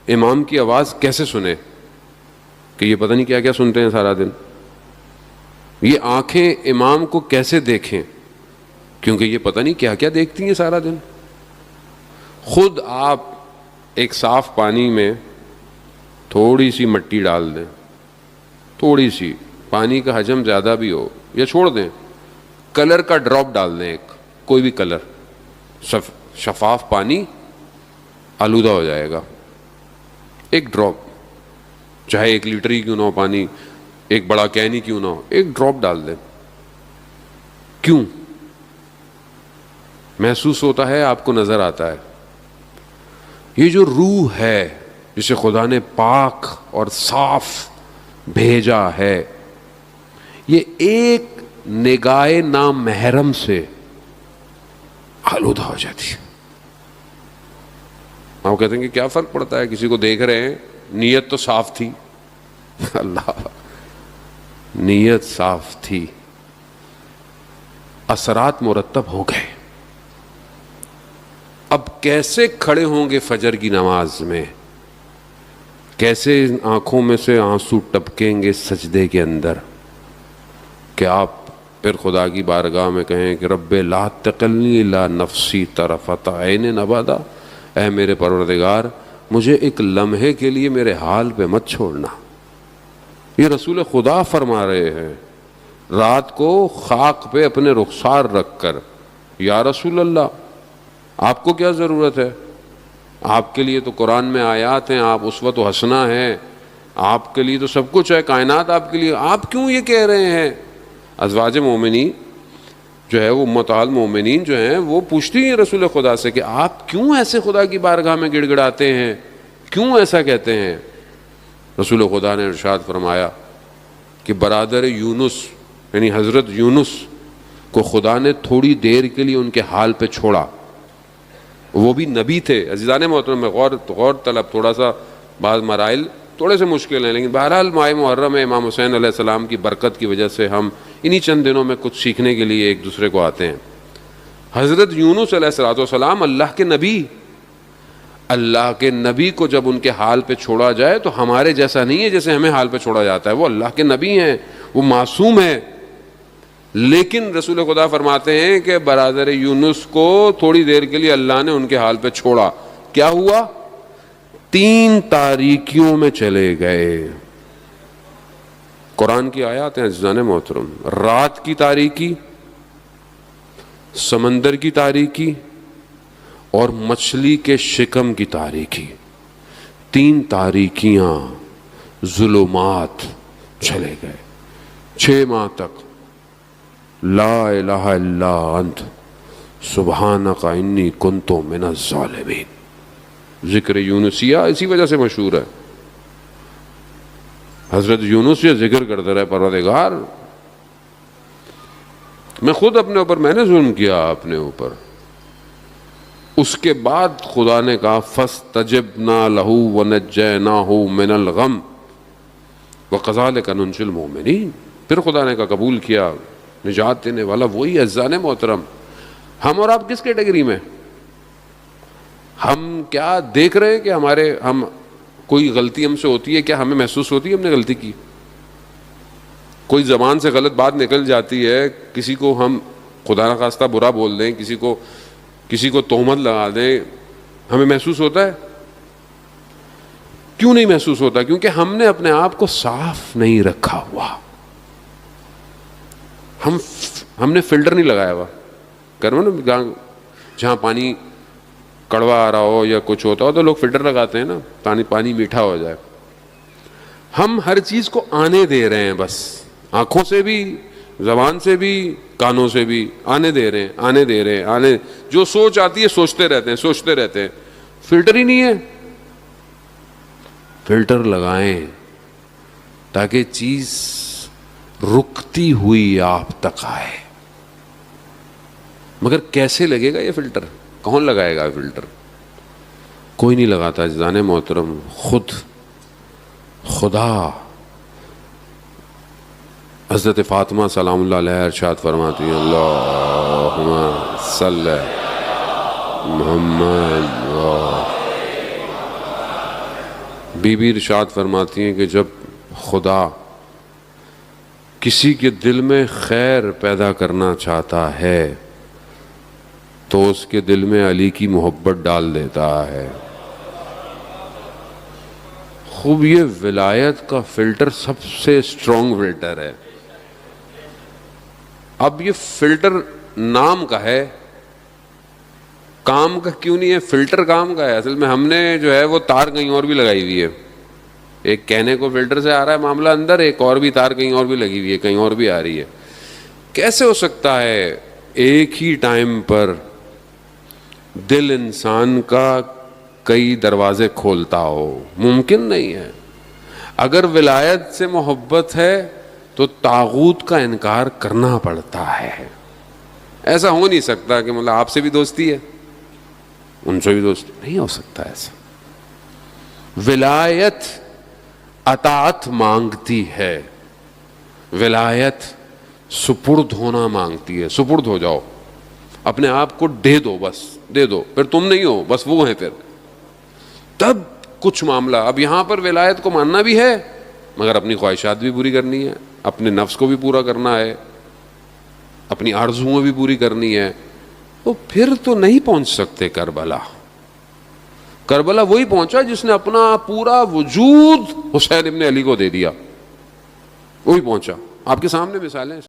امام کی آواز کیسے سنے کہ یہ پتہ نہیں کیا کیا سنتے ہیں سارا دن. یہ آنکھیں امام کو کیسے دیکھیں کیونکہ یہ پتہ نہیں کیا کیا دیکھتی ہیں سارا دن. خود آپ ایک صاف پانی میں تھوڑی سی مٹی ڈال دیں, تھوڑی سی, پانی کا حجم زیادہ بھی ہو یا چھوڑ دیں, کلر کا ڈراپ ڈال دیں, ایک کوئی بھی کلر, شفاف پانی آلودہ ہو جائے گا. ایک ڈراپ, چاہے 1 لیٹر ہی کیوں نہ ہو پانی, ایک بڑا کین ہی کیوں نہ ہو, ایک ڈراپ ڈال دیں. کیوں؟ محسوس ہوتا ہے, آپ کو نظر آتا ہے. یہ جو روح ہے جسے خدا نے پاک اور صاف بھیجا ہے, یہ ایک نگاہ نامحرم سے آلودہ ہو جاتی ہے. آپ کہتے ہیں کہ کیا فرق پڑتا ہے, کسی کو دیکھ رہے ہیں, نیت تو صاف تھی. اللہ, نیت صاف تھی, اثرات مرتب ہو گئے. اب کیسے کھڑے ہوں گے فجر کی نماز میں, کیسے آنکھوں میں سے آنسو ٹپکیں گے سجدے کے اندر کہ آپ پھر خدا کی بارگاہ میں کہیں کہ رب لا تکلنی الا نفسی طرفۃ عین ابدا, اے میرے پروردگار مجھے ایک لمحے کے لیے میرے حال پہ مت چھوڑنا. یہ رسول خدا فرما رہے ہیں رات کو خاک پہ اپنے رخسار رکھ کر, یا رسول اللہ آپ کو کیا ضرورت ہے, آپ کے لیے تو قرآن میں آیات ہیں, آپ اسوۃ و حسنہ ہیں, آپ کے لیے تو سب کچھ ہے, کائنات آپ کے لیے, آپ کیوں یہ کہہ رہے ہیں؟ ازواج مومنین جو ہے, وہ امہات المومنین جو ہیں, وہ پوچھتی ہیں رسول خدا سے کہ آپ کیوں ایسے خدا کی بارگاہ میں گڑ گڑاتے ہیں, کیوں ایسا کہتے ہیں؟ رسول خدا نے ارشاد فرمایا کہ برادر یونس یعنی حضرت یونس کو خدا نے تھوڑی دیر کے لیے ان کے حال پہ چھوڑا. وہ بھی نبی تھے. عزیزان محترم, میں غور طلب, تھوڑا سا بعض مرائل تھوڑے سے مشکل ہیں, لیکن بہرحال ماہ محرم میں امام حسین علیہ السلام کی برکت کی وجہ سے ہم انہی چند دنوں میں کچھ سیکھنے کے لیے ایک دوسرے کو آتے ہیں. حضرت یونس علیہ السلام اللہ کے نبی, اللہ کے نبی کو جب ان کے حال پہ چھوڑا جائے تو ہمارے جیسا نہیں ہے جیسے ہمیں حال پہ چھوڑا جاتا ہے. وہ اللہ کے نبی ہیں, وہ معصوم ہیں, لیکن رسول خدا فرماتے ہیں کہ برادر یونس کو تھوڑی دیر کے لیے اللہ نے ان کے حال پہ چھوڑا. کیا ہوا؟ 3 تاریکیوں میں چلے گئے. قرآن کی آیات ہیں عزیزان محترم, رات کی تاریکی, سمندر کی تاریکی اور مچھلی کے شکم کی تاریکی. 3 تاریکیاں, ظلمات چلے گئے 6 ماہ تک. لا الہ الا انت سبحانک انی کنت من الظالمین. ذکر یونسیہ اسی وجہ سے مشہور ہے. حضرت یونس یہ ذکر کرتے رہے, پروردگار میں خود اپنے اوپر, میں نے ظلم کیا اپنے اوپر. اس کے بعد خدا نے کہا فاستجبنا لہ ونجیناہ من الغم وکذالک ننجی المؤمنین. پھر خدا نے کہا قبول کیا, نجات دینے والا وہی. عزیزان محترم, ہم اور آپ کس کیٹیگری میں؟ ہم کیا دیکھ رہے ہیں کہ ہم کوئی غلطی ہم سے ہوتی ہے, کیا ہمیں محسوس ہوتی ہے ہم نے غلطی کی؟ کوئی زبان سے غلط بات نکل جاتی ہے, کسی کو ہم خدا نخواستہ برا بول دیں, کسی کو تہمت لگا دیں, ہمیں محسوس ہوتا ہے؟ کیوں نہیں محسوس ہوتا؟ کیونکہ ہم نے اپنے آپ کو صاف نہیں رکھا ہوا. ہم نے فلٹر نہیں لگایا ہوا. کرو نا, جہاں پانی کڑوا آ رہا ہو یا کچھ ہوتا ہو تو لوگ فلٹر لگاتے ہیں نا, پانی میٹھا ہو جائے. ہم ہر چیز کو آنے دے رہے ہیں, بس آنکھوں سے بھی, زبان سے بھی, کانوں سے بھی آنے دے رہے ہیں. جو سوچ آتی ہے سوچتے رہتے ہیں. فلٹر ہی نہیں ہے. فلٹر لگائیں تاکہ چیز رکتی ہوئی آپ تک آئے. مگر کیسے لگے گا یہ فلٹر؟ کون لگائے گا فلٹر؟ کوئی نہیں لگاتا عزیزان محترم, خود خدا. حضرت فاطمہ سلام اللہ علیہ ارشاد فرماتی ہیں اللہم صلی محمد بی بی ارشاد فرماتی ہیں کہ جب خدا کسی کے دل میں خیر پیدا کرنا چاہتا ہے تو اس کے دل میں علی کی محبت ڈال دیتا ہے. خوب یہ ولایت کا فلٹر سب سے اسٹرانگ فلٹر ہے. اب یہ فلٹر نام کا ہے, کام کا کیوں نہیں ہے؟ فلٹر کام کا ہے. اصل میں ہم نے جو ہے وہ تار کہیں اور بھی لگائی ہوئی ہے. ایک کہنے کو فلٹر سے آ رہا ہے معاملہ اندر, ایک اور بھی تار کہیں اور بھی لگی ہوئی ہے, کہیں اور بھی آ رہی ہے. کیسے ہو سکتا ہے ایک ہی ٹائم پر دل انسان کا کئی دروازے کھولتا ہو؟ ممکن نہیں ہے. اگر ولایت سے محبت ہے تو طاغوت کا انکار کرنا پڑتا ہے. ایسا ہو نہیں سکتا کہ مطلب آپ سے بھی دوستی ہے ان سے بھی دوستی, نہیں ہو سکتا ایسا. ولایت اطاعت مانگتی ہے, ولایت سپرد ہونا مانگتی ہے. سپرد ہو جاؤ, اپنے آپ کو دے دو, بس دے دو, پھر تم نہیں ہو, بس وہ ہیں, پھر تب کچھ معاملہ. اب یہاں پر ولایت کو ماننا بھی ہے مگر اپنی خواہشات بھی پوری کرنی ہے, اپنے نفس کو بھی پورا کرنا ہے, اپنی آرزوؤں بھی پوری کرنی ہے. تو پھر تو نہیں پہنچ سکتے کربلا. کربلا وہی پہنچا جس نے اپنا پورا وجود حسین ابن علی کو دے دیا, وہی پہنچا. آپ کے سامنے مثالیں